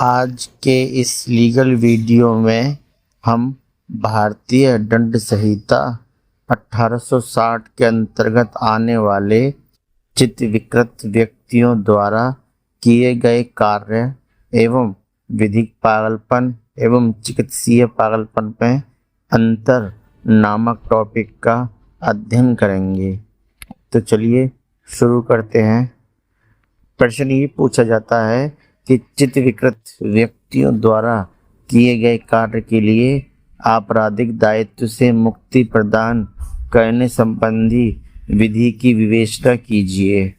आज के इस लीगल वीडियो में हम भारतीय दंड संहिता 1860 के अंतर्गत आने वाले चित्तविकृत व्यक्तियों द्वारा किए गए कार्य एवं विधिक पागलपन एवं चिकित्सीय पागलपन में अंतर नामक टॉपिक का अध्ययन करेंगे। तो चलिए शुरू करते हैं। प्रश्न ये पूछा जाता है कि चित्तविकृत व्यक्तियों द्वारा किए गए कार्य के लिए आपराधिक दायित्व से मुक्ति प्रदान करने संबंधी विधि की विवेचना कीजिए।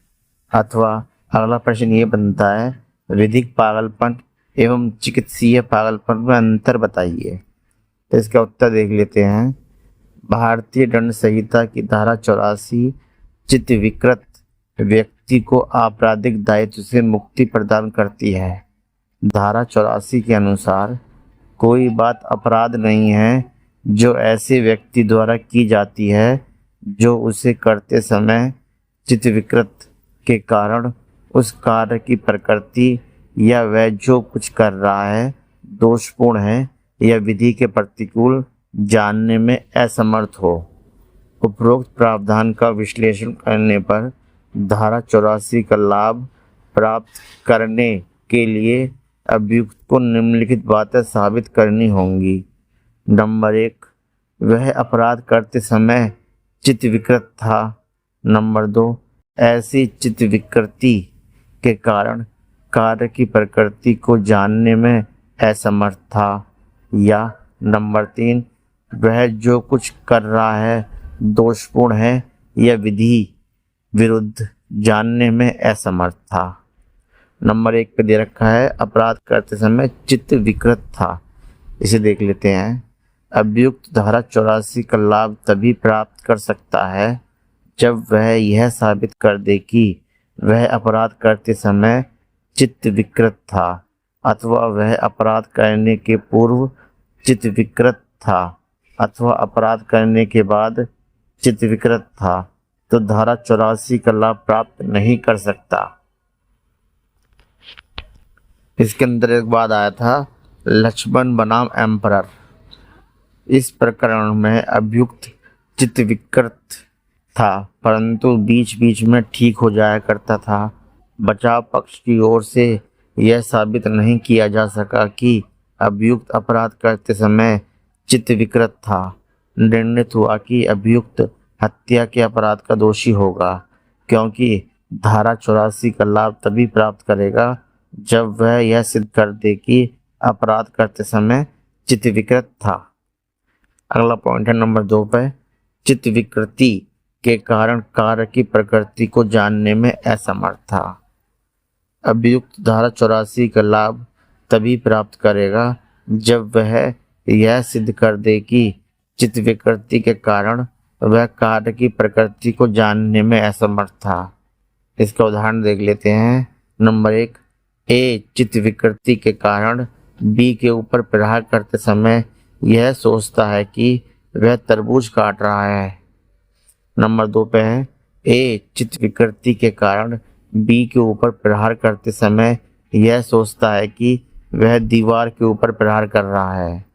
अथवा अगला प्रश्न ये बनता है, विधिक पागलपन एवं चिकित्सीय पागलपन में अंतर बताइए। तो इसका उत्तर देख लेते हैं। भारतीय दंड संहिता की धारा 84 चित्तविकृत व्यक्ति को आपराधिक दायित्व से मुक्ति प्रदान करती है। धारा 84 के अनुसार कोई बात अपराध नहीं है जो ऐसे व्यक्ति द्वारा की जाती है जो उसे करते समय चित्तविकृत के कारण उस कार्य की प्रकृति या वह जो कुछ कर रहा है दोषपूर्ण है या विधि के प्रतिकूल जानने में असमर्थ हो। उपरोक्त प्रावधान का विश्लेषण करने पर धारा 84 का लाभ प्राप्त करने के लिए अभियुक्त को निम्नलिखित बातें साबित करनी होंगी। नंबर 1, वह अपराध करते समय चित्तविकृत था। नंबर 2, ऐसी चित्तविकृति के कारण कार्य की प्रकृति को जानने में असमर्थ था। या नंबर 3, वह जो कुछ कर रहा है दोषपूर्ण है या विधि विरुद्ध जानने में असमर्थ था। नंबर 1 पे दे रखा है अपराध करते समय चित्त विकृत था। इसे देख लेते हैं। अभियुक्त धारा 84 का लाभ तभी प्राप्त कर सकता है जब वह यह साबित कर दे कि वह अपराध करते समय चित्त विकृत था अथवा वह अपराध करने के पूर्व चित्त विकृत था अथवा अपराध करने के बाद चित्त विकृत था, तो धारा 84 का लाभ प्राप्त नहीं कर सकता। इसके अंदर एक बात आया था, लक्ष्मण बनाम एम्परर। इस प्रकरण में अभियुक्त चित्तविकृत था परंतु बीच बीच में ठीक हो जाया करता था। बचाव पक्ष की ओर से यह साबित नहीं किया जा सका कि अभियुक्त अपराध करते समय चित्तविकृत था। निर्णित हुआ कि अभियुक्त हत्या के अपराध का दोषी होगा, क्योंकि धारा 84 का लाभ तभी प्राप्त करेगा जब वह यह सिद्ध कर दे कि अपराध करते समय चित्तविकृत था। अगला पॉइंट है नंबर 2 पे, चित्तविकृति के कारण कार्य की प्रकृति को जानने में असमर्थ था। अभियुक्त धारा 84 का लाभ तभी प्राप्त करेगा जब वह यह सिद्ध कर दे कि चित्तविकृति के कारण वह कार्य की प्रकृति को जानने में असमर्थ था। इसका उदाहरण देख लेते हैं। नंबर 1, ए चित्तविकृति के कारण बी के ऊपर प्रहार करते समय यह सोचता है कि वह तरबूज काट रहा है। नंबर 2 पे है, ए चित्तविकृति के कारण बी के ऊपर प्रहार करते समय यह सोचता है कि वह दीवार के ऊपर प्रहार कर रहा है।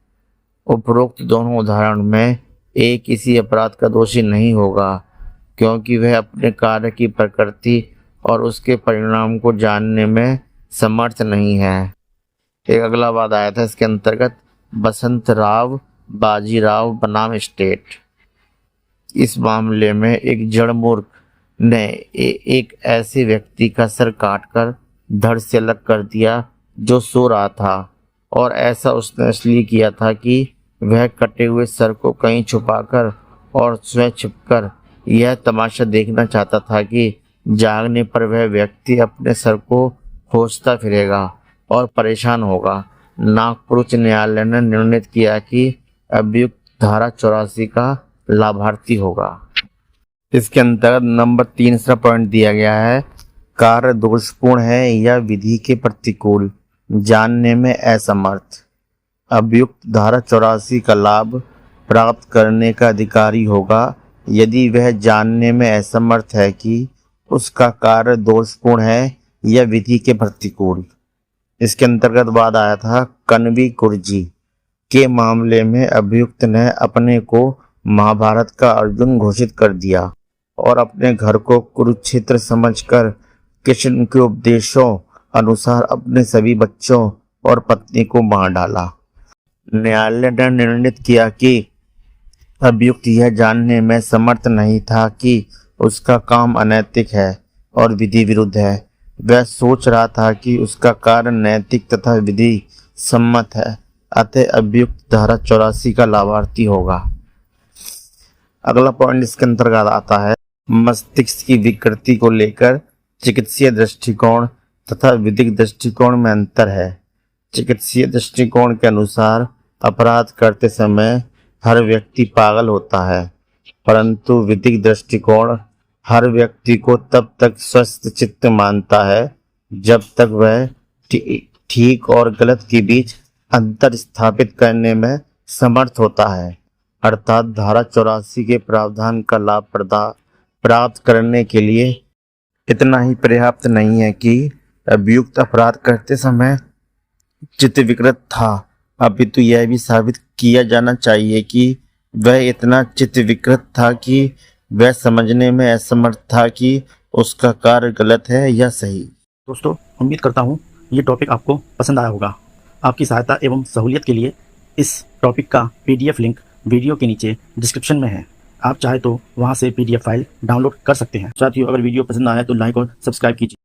उपरोक्त दोनों उदाहरण में ए किसी अपराध का दोषी नहीं होगा, क्योंकि वह अपने कार्य की प्रकृति और उसके परिणाम को जानने में समर्थ नहीं है। एक अगला वाद आया था इसके अंतर्गत, बसंतराव बाजीराव बनाम स्टेट। इस मामले में एक जड़ मूर्ख ने एक ऐसे व्यक्ति का सर काटकर धड़ से अलग कर दिया जो सो रहा था, और ऐसा उसने इसलिए किया था कि वह कटे हुए सर को कहीं छुपाकर और स्वयं छिपकर यह तमाशा देखना चाहता था कि जागने पर वह व्यक्ति अपने सर को खोजता फिरेगा और परेशान होगा। नागपुर उच्च न्यायालय ने निर्णित किया कि अभियुक्त धारा 84 का लाभार्थी होगा। इसके अंतर्गत नंबर 3 पॉइंट दिया गया है, कार्य दोषपूर्ण है या विधि के प्रतिकूल जानने में असमर्थ। अभियुक्त धारा 84 का लाभ प्राप्त करने का अधिकारी होगा यदि वह जानने में असमर्थ है कि उसका कार्य दोषपूर्ण है या विधि के प्रतिकूल। इसके अंतर्गत वाद आया था कण्वी कुर्जी के मामले में अभियुक्त ने अपने को महाभारत का अर्जुन घोषित कर दिया और अपने घर को कुरुक्षेत्र समझकर कृष्ण के उपदेशों अनुसार अपने सभी बच्चों और पत्नी को मार डाला। न्यायालय ने निर्णित किया कि अभियुक्त यह जानने में समर्थ नहीं था कि उसका काम अनैतिक है और विधि विरुद्ध है। वह सोच रहा था कि उसका कार्य नैतिक तथा विधि सम्मत है, अतः अभियुक्त धारा 84 का लाभार्थी होगा। अगला पॉइंट इसके अंतर्गत आता है मस्तिष्क की विकृति को लेकर चिकित्सीय दृष्टिकोण तथा विधिक दृष्टिकोण में अंतर है। चिकित्सीय दृष्टिकोण के अनुसार अपराध करते समय हर व्यक्ति पागल होता है, परंतु विधिक दृष्टिकोण हर व्यक्ति को तब तक स्वस्थ चित्त मानता है जब तक वह ठीक और गलत के बीच अंतर स्थापित करने में समर्थ होता है। अर्थात धारा 84 के प्रावधान का लाभ प्राप्त करने के लिए इतना ही पर्याप्त नहीं है कि अभियुक्त अपराध करते समय चित्त विकृत था, अपितु यह भी साबित किया जाना चाहिए कि वह इतना चित्त विकृत था कि वह समझने में असमर्थ था कि उसका कार्य गलत है या सही। दोस्तों, उम्मीद करता हूँ ये टॉपिक आपको पसंद आया होगा। आपकी सहायता एवं सहूलियत के लिए इस टॉपिक का PDF लिंक वीडियो के नीचे डिस्क्रिप्शन में है। आप चाहे तो वहाँ से PDF फाइल डाउनलोड कर सकते हैं। साथियों, अगर वीडियो पसंद आया तो लाइक और सब्सक्राइब कीजिए।